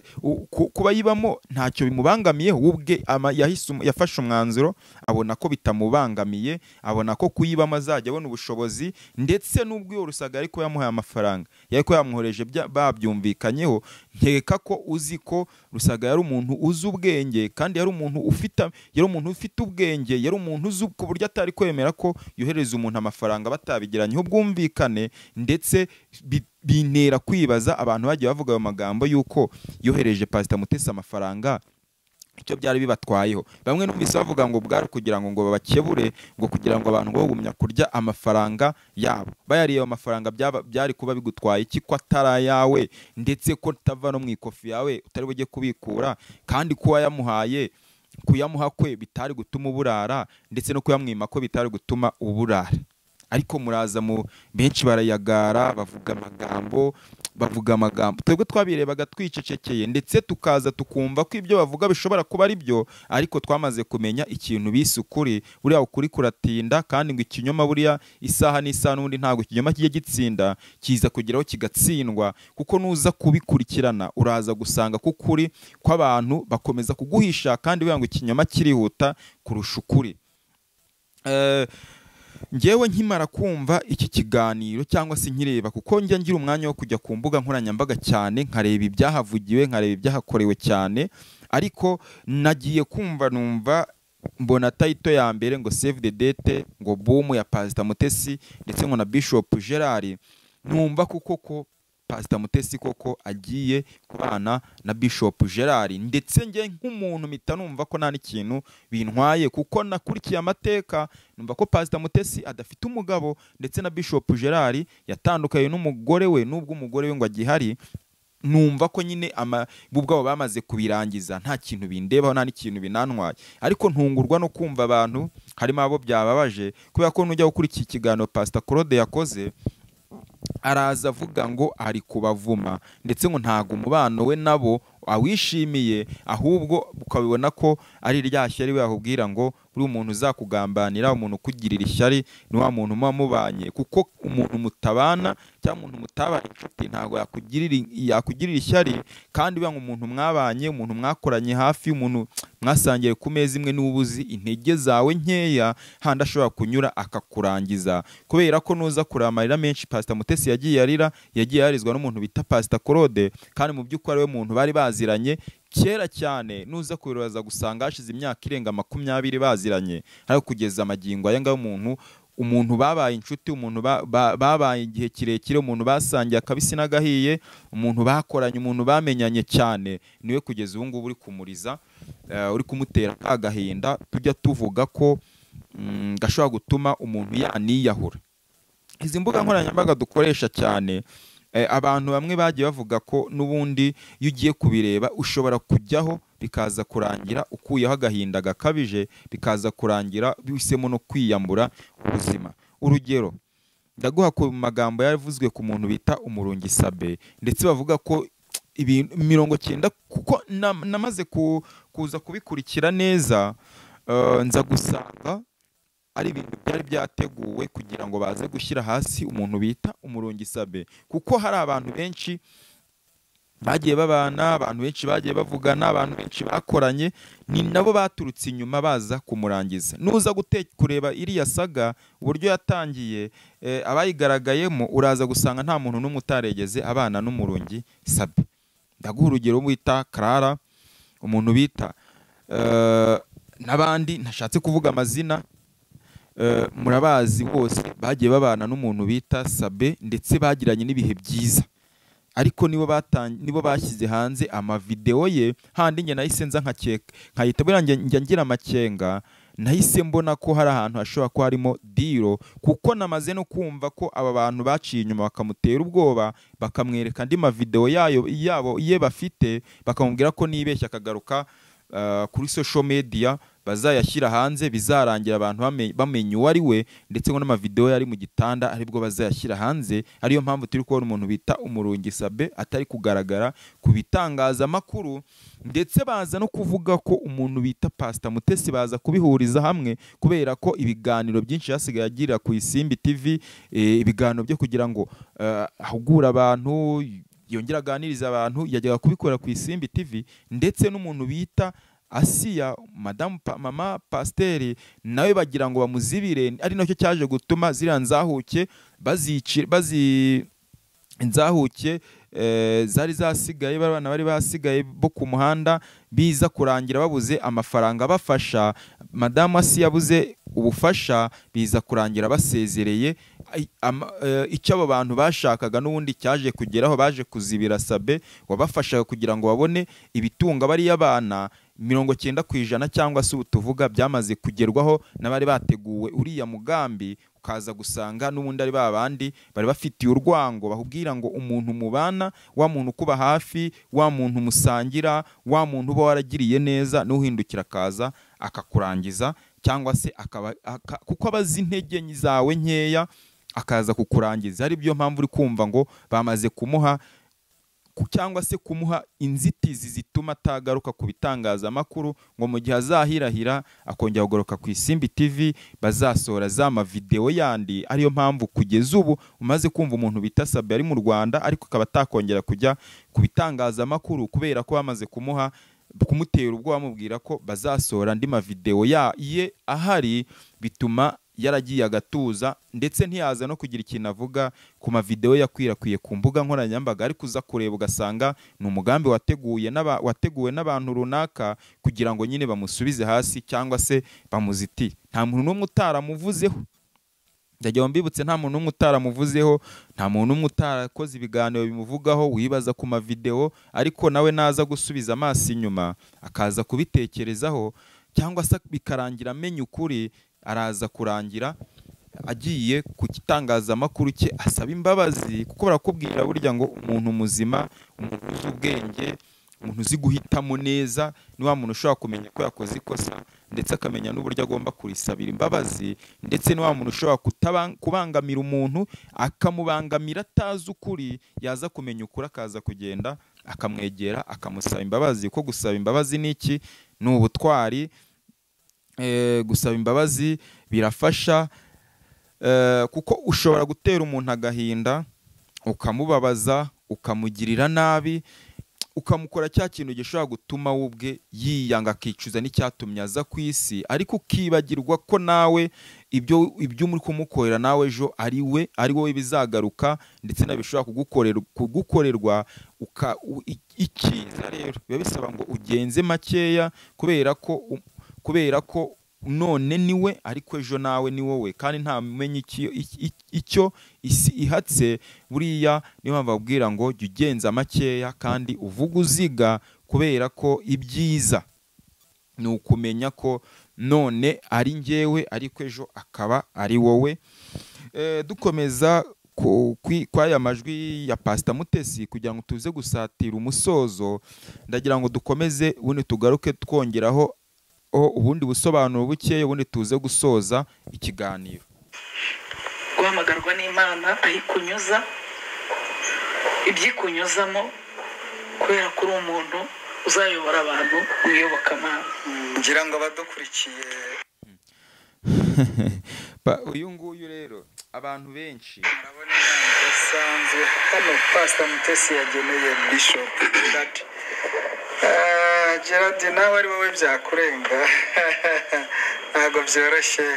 kuba yibamo ntacyo bimubangamiye, ubwe yafashe umwanzuro abona ko bitamubangamiye, abona ko kuyibamo azajya abona ubushobozi, ndetse n'ubwo iyo Rusagara ariko yamuhaye amafaranga yariko yamwohereje babyumvikanyeho. Nkeka ko uzi ko Rusagara yari umuntu uzi ubwenge, kandi yari umuntu ufite ubwenge, yari umuntu uzi ku buryo atari kwemera ko yohereza umuntu amafaranga batabigiranyeho ubwumvikane, ndetse bintera kwibaza abantu bagiye bavuga ayo magambo yuko yohereje Pastor Mutesi amafaranga icyo byari bibatwayeho. Bamwe numvise bavuga ngo bwari kugira ngo babakebure, ngo kugira ngo abantu bagumya kurya amafaranga yabo. Bayariye ayo mafaranga byari kuba bigutwaye iki ko atarayawe, ndetse ko tava no mu ikofi yawe utari bujye kubikura, kandi ko yamuhaye kuyamuha kwe bitari gutuma uburara, ndetse no kuyamwima ko bitari gutuma uburara. Ariko muraza mu benshi barayagara, bavuga amagambo twebwe twabirebaga twicecekeye, ndetse tukaza tukumva ko ibyo bavuga bishobora kuba ari byo, ariko twamaze kumenya ikintu bise ukuri. Buriya ukuri kuratinda, kandi ngo ikinyoma buriya isaha n'isaha n'ubundi ntabwo ikinyoma kijye gitsinda, kiza kugeraho kigatsindwa, kuko nuza kubikurikirana uraza gusanga ko ukuri kw'abantu bakomeza kuguhisha, kandi buriya ngo ikinyoma kirihuta kurusha ukuri. Ngewe nkimara kumva iki kiganiro cyangwa se nkireba, kuko njya ngira umwanya wo kujya ku mbuga nkoranyambaga cyane, nkareba ibyahavugiwe, nkareba ibyahakorewe cyane, ariko nagiye kumva numva mbona title ya mbere ngo save the date, ngo boom ya Pastor Mutesi ndetse ngo na Bishop Gerard. Numva kuko Pastor Mutesi koko agiye kubana na Bishop Gerard, ndetse nge nk'umuntu mpita numva ko nta n'ikintu bintwaye, kuko nakurikiye amateka numva ko Pastor Mutesi adafite umugabo, ndetse na Bishop Gerard yatandukanye n'umugore we, n'ubwo umugore we ngo agihari. Numva ko nyine ubwabo bamaze kubirangiza, nta kintu bindebaho, nta n'ikintu binantwaye. Ariko ntungurwa no kumva abantu harimo abo byababaje, kubera ko nujya gukurikira ikiganiro Pastor Claude yakoze, araza avuga ngo ari kubavuma, ndetse ngo ntago umubano we nabo awishimiye, ahubwo ukabibona ko ari rya shyari we ahubwira ngo uri umuntu uzakugambanira, umuntu kugirira ishyari ni wa muntu muba mubanye, kuko umuntu mutabana cyangwa umuntu mutabana inshuti ntago yakugirira ishyari, kandi banga umuntu mwabanye, umuntu mwakoranye hafi, umuntu mwasangiye ku meza imwe, n'ubuzi intege zawe nkeya handi ashobora kunyura akakurangiza. Kubera ko nuza kuramarira menshi Pastor Mutesi yagiye yarizwa n'umuntu bita Pastor Claude, kandi mu by'ukuri ari we muntu bari baziranye kera cyane. Nuza kubibaza gusanga hashize imyaka irenga 20 baziranye, ariko kugeza amagingo aya ngaho umuntu babaye inshuti, umuntu babaye igihe kirekire, umuntu basangiye akabisi n'agahiye, umuntu bakoranye, umuntu bamenyanye cyane, niwe kugeza ubu ngubu uri kumuriza, uri kumutera kagahinda tujya tuvuga ko gashobora gutuma umuntu yaniyahura. Izi mbuga nkoranyambaga dukoresha cyane, abantu bamwe bagiye bavuga ko n'ubundi iyo ugiye kubireba ushobora kujyaho bikaza kurangira ukuyeho agahinda gakabije, bikaza kurangira bisemo no kwiyambura ubuzima. Urugero ndaguha ku magambo yavuzwe ku muntu bita Umurungi Sabe, ndetse bavuga ko ibintu 90, kuko namaze kuza kubikurikira neza, nza gusanga ari ibintu byari byateguwe kugira ngo baze gushyira hasi umuntu bita Umurungi Sabe, kuko hari abantu benshi bagiye babana, abantu benshi bagiye bavugana, abantu benshi bakoranye, ni nabo baturutse inyuma baza kumurangiza. Nuza kureba iriya saga uburyo yatangiye, abayigaragayemo, uraza gusanga nta muntu n'umwe utaregeze abana n'Umurungi Sabe. Ndaguha urugero bita Clara, umuntu bita n'abandi ntashatse kuvuga amazina, murabazi bose bagiye babana n'umuntu bita Sabe, ndetse bagiranye n'ibihe byiza. ariko nibo bashyize hanze amavideo ye. Handi nge nahise nza nkahita birangiye njya ngira amakenga, nahise mbona ko hari ahantu hashobora ko harimo diro, kuko namaze no kumva ko aba bantu baciye inyuma bakamutera ubwoba, bakamwereka andi mavideo yabo ye bafite, bakamubwira ko nibeshya akagaruka kuri social media bazayashyira hanze, bizarangira abantu bamenye uwo ari we, ndetse ngo n'amavideo yari mu gitanda aribwo bazayashyira hanze. Ariyo mpamvu turi kubona umuntu bita Umurungi Sabe atari kugaragara ku bitangazamakuru, ndetse baza no kuvuga ko umuntu bita Pastor Mutesi baza kubihuriza hamwe, kubera ko ibiganiro byinshi yasigaye agira ku Isimbi TV, ibiganiro byo kugira ngo ahugura abantu, yongera aganiriza abantu, yajyaga kubikora ku Isimbi TV. Ndetse n'umuntu bita Asiya mama Pasiteri nawe bagira ngo bamuzibire, ari nacyo cyaje gutuma ziriya nzahuke inzahuke zari zasigaye, abana bari basigaye bo ku muhanda, biza kurangira babuze amafaranga bafasha. Madamu Asiya yabuze ubufasha, biza kurangira basezereye. Icyo abo bantu bashakaga n'ubundi cyaje kugeraho, baje kuzibira Sabe wabafashaga kugira ngo babone ibitunga bariya bana. 90% cyangwa se utuvuga byamaze kugerwaho n'abari bateguwe uriya mugambi, ukaza gusanga n'ubundi ari babandi bari bafitiye urwango, bahubwira ngo umuntu mubana, wa muntu kuba hafi, wa muntu musangira, wa muntu uba waragiriye neza, n'uhindukira akaza akakurangiza, cyangwa se kuko abazi intege zawe nkeya akaza kukurangiza. Ari byo mpamvu uri kumva ngo bamaze kumuha cyangwa se kumuha inzitizi zituma atagaruka ku bitangazamakuru, ngo mu gihe azahirahira akongera kugoroka ku Isimbi TV bazasohora za mavideo yandi. Ariyo mpamvu kugeza ubu umaze kumva umuntu bita Sabe ari mu Rwanda, ariko akaba atakongera kujya ku bitangazamakuru, kubera ko bamaze kumutera ubwo bamubwira ko bazasohora andi mavideo ye ahari, bituma yaragiye agatuza, ndetse ntiyaza no kugira ikintu avuga ku mavideo yakwirakwiye ku mbuga nkoranyambaga. ariko uza kureba ugasanga ni umugambi wateguwe n'abantu runaka kugira ngo nyine bamusubize hasi cyangwa se bamuzitire. Nta muntu n'umwe utaramuvuzeho, ndagira mbibutse, nta muntu n'umwe utaramuvuzeho, nta muntu n'umwe utarakoze ibiganiro bimuvugaho wibaza ku mavideo. Ariko nawe naza gusubiza amaso inyuma akaza kubitekerezaho, cyangwa se bikarangira amenye ukuri, araza kurangira agiye ku gitangazamakuru cye asaba imbabazi, kuko barakubwira burya ngo umuntu muzima, umuntu uzi ubwenge, umuntu uzi guhitamo neza, ni wa muntu ushobora kumenya ko yakoze ikosa, ndetse akamenya n'uburyo agomba kurisabira imbabazi. Ndetse ni wa muntu ushobora kubangamira umuntu, akamubangamira atazi ukuri, yaza kumenya ukuri akaza kugenda akamwegera akamusaba imbabazi. Ko gusaba imbabazi ni iki? Ni ubutwari. Gusaba imbabazi birafasha, kuko ushobora gutera umuntu agahinda, ukamubabaza, ukamugirira nabi, ukamukora cya kintu gishobora gutuma we ubwe yiyanga, akicuza n'icyatumye aza ku isi, ariko ukibagirwa ko nawe ibyo muri kumukorera nawe ejo ari wowe bizagaruka, ndetse nabishobora kugukorerwa. Icyiza rero biba bisaba ngo ugenze makeya, kubera ko none niwe, ariko ejo nawe ni wowe, kandi nta mumenye icyo isi ihatse. Buriya niyo mpamvu babwira ngo jya ugenza makeya kandi uvuga uziga, kubera ko ibyiza ni ukumenya ko none ari njyewe, ariko ejo akaba ari wowe. Dukomeza kw'aya majwi ya Pastor Mutesi, kugira ngo tuze gusatira umusozo, ndagira ngo dukomeze ubundi tugaruke twongeraho ubundi busobanuro bukeya, ubundi tuze gusoza ikiganiro. Guhamagarwa n'Imana aho ikunyuza, ibyikunyuzamo, kubera ko uri umuntu uzayobora abantu mu iyobokamana. ngira ngo abadukurikiye uyu nguyu rero abantu benshi murabona inama idasanzwe hano Pastor Mutesi yageneye Bishop Gerard, nawe ari wowe byakurenga ntabwo byoroshye.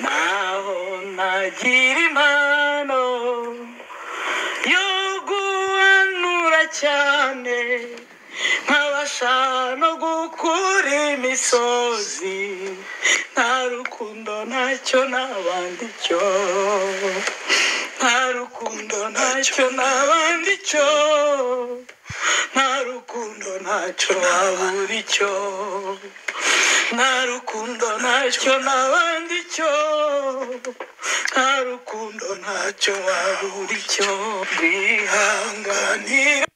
Naho nagira impano yo guhanura cyane, nkabasha no gukura imisozi, nta rukundo ntacyo nabandi cyo, nta rukundo ntacyo nabandi cyo. ntacyo wabura icyo nta rukundo ntacyo n'abandi icyo nta rukundo ntacyo wabura icyo bihanganira.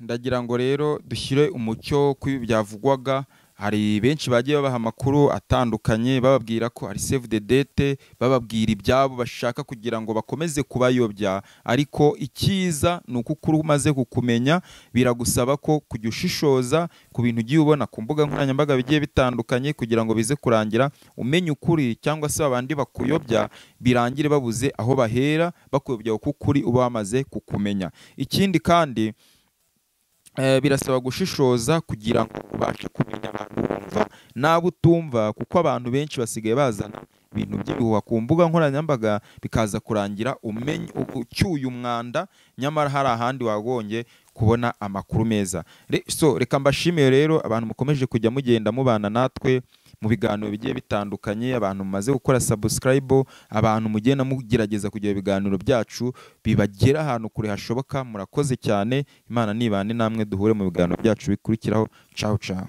Ndagira ngo rero dushyire umucyo ku ibi byavugwaga. Hari benshi bagiye babaha amakuru atandukanye bababwira ko ari save the date, bababwira ibyabo bashaka kugira ngo bakomeze kubayobya, ariko icyiza ni uko ukuri umaze kukumenya biragusaba ko kujya ushishoza ku bintu ugiye ubona ku mbuga nkoranyambaga bigiye bitandukanye kugira ngo bize kurangira umenye ukuri, cyangwa se abandi bakuyobya birangire babuze aho bahera bakuyobya kuko ukuri uba wamaze kukumenya. Ikindi kandi birasaba gushishoza kugira ngo ubashe kumenya abantu wumva n'abo utumva, kuko abantu benshi basigaye bazana ibintu by'ibihuha ku mbuga nkoranyambaga bikaza kurangira ucyuye umwanda, nyamara hari ahandi wagonye kubona amakuru meza. Reka mbashimiye rero abantu mukomeje kujya mugenda mubana natwe mu biganiro bigiye bitandukanye, abantu mumaze gukora subscribe, abantu mugenda mugerageza kugira ibiganiro byacu bibagera ahantu kure hashoboka. Murakoze cyane, Imana nibane namwe, duhure mu biganiro byacu bikurikiraho. Ciao ciao.